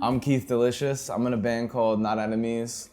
I'm Keith Delicious. I'm in a band called Not Enemies.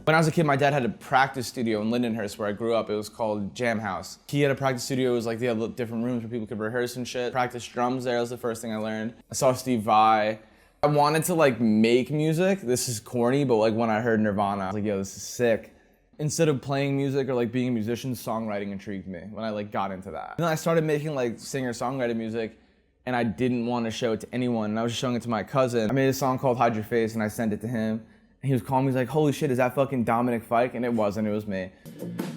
When I was a kid, my dad had a practice studio in Lindenhurst where I grew up. It was called Jam House. He had a practice studio. It was like they had different rooms where people could rehearse and shit. Practice drums there was the first thing I learned. I saw Steve Vai. I wanted to like make music. This is corny, but like when I heard Nirvana, I was like, yo, this is sick. Instead of playing music or like being a musician, songwriting intrigued me when I like got into that. And then I started making like singer-songwriter music and I didn't want to show it to anyone. And I was just showing it to my cousin. I made a song called Hide Your Face and I sent it to him. And he was calling me, he's like, holy shit, is that fucking Dominic Fike? And it wasn't, it was me.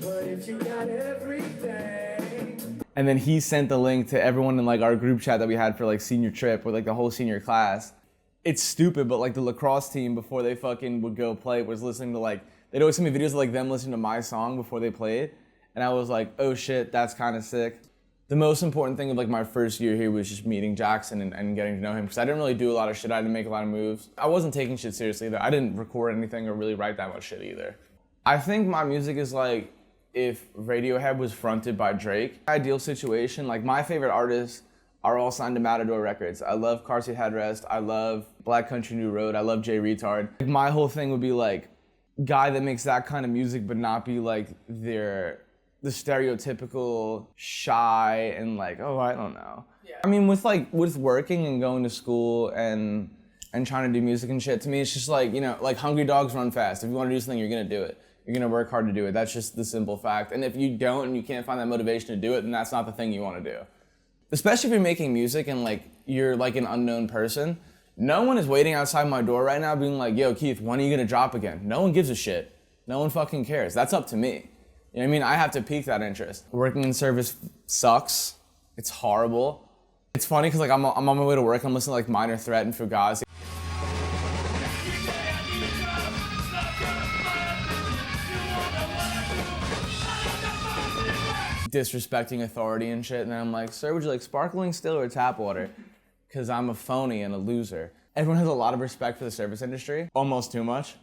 But if you got everything. And then he sent the link to everyone in like our group chat that we had for like senior trip with like the whole senior class. It's stupid, but like the lacrosse team before they fucking would go play was listening to like, they'd always send me videos of like them listening to my song before they played. And I was like, oh shit, that's kind of sick. The most important thing of like my first year here was just meeting Jackson and getting to know him because I didn't really do a lot of shit. I didn't make a lot of moves. I wasn't taking shit seriously either. I didn't record anything or really write that much shit either. I think my music is like if Radiohead was fronted by Drake. Ideal situation, like my favorite artists are all signed to Matador Records. I love Car Seat Headrest. I love Black Country New Road. I love Jay Retard. Like, my whole thing would be like guy that makes that kind of music but not be like the stereotypical shy and like, oh, I don't know. Yeah. I mean, with working and going to school and trying to do music and shit, to me, it's just like, you know, like hungry dogs run fast. If you want to do something, you're going to do it. You're going to work hard to do it. That's just the simple fact. And if you don't and you can't find that motivation to do it, then that's not the thing you want to do. Especially if you're making music and like you're like an unknown person. No one is waiting outside my door right now being like, yo, Keith, when are you going to drop again? No one gives a shit. No one fucking cares. That's up to me. You know what I mean? I have to pique that interest. Working in service sucks. It's horrible. It's funny because like I'm on my way to work, I'm listening to like Minor Threat and Fugazi. Disrespecting authority and shit, and then I'm like, sir, would you like sparkling still or tap water? Because I'm a phony and a loser. Everyone has a lot of respect for the service industry, almost too much,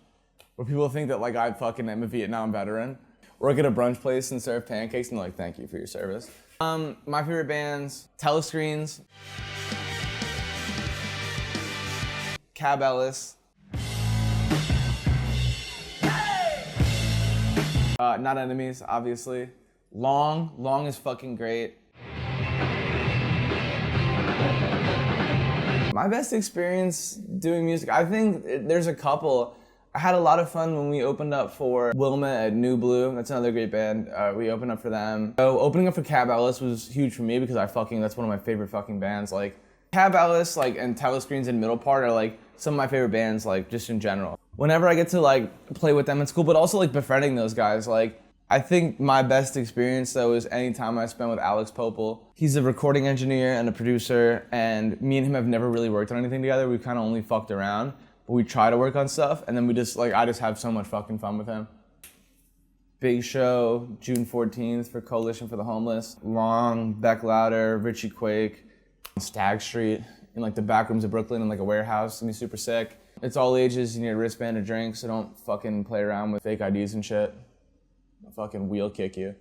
where people think that like I fucking am a Vietnam veteran. Work at a brunch place and serve pancakes and they're like, thank you for your service. My favorite bands, Telescreens, Cab Ellis, Not Enemies, obviously. Long is fucking great. My best experience doing music, I think there's a couple. I had a lot of fun when we opened up for Wilma at New Blue. That's another great band. We opened up for them. So opening up for Cab Ellis was huge for me because that's one of my favorite fucking bands. Like Cab Ellis, like, and Telescreens and Middle Part are like some of my favorite bands, like just in general. Whenever I get to like play with them, it's cool, but also like befriending those guys. Like I think my best experience though is any time I spent with Alex Popel. He's a recording engineer and a producer, and me and him have never really worked on anything together. We've kind of only fucked around. But we try to work on stuff, and then I just have so much fucking fun with him. Big show, June 14th for Coalition for the Homeless. Long, Beck Louder, Richie Quake, Stag Street, in like the back rooms of Brooklyn in like a warehouse. It's gonna be super sick. It's all ages, you need a wristband to drink, so don't fucking play around with fake IDs and shit. They'll fucking wheel kick you.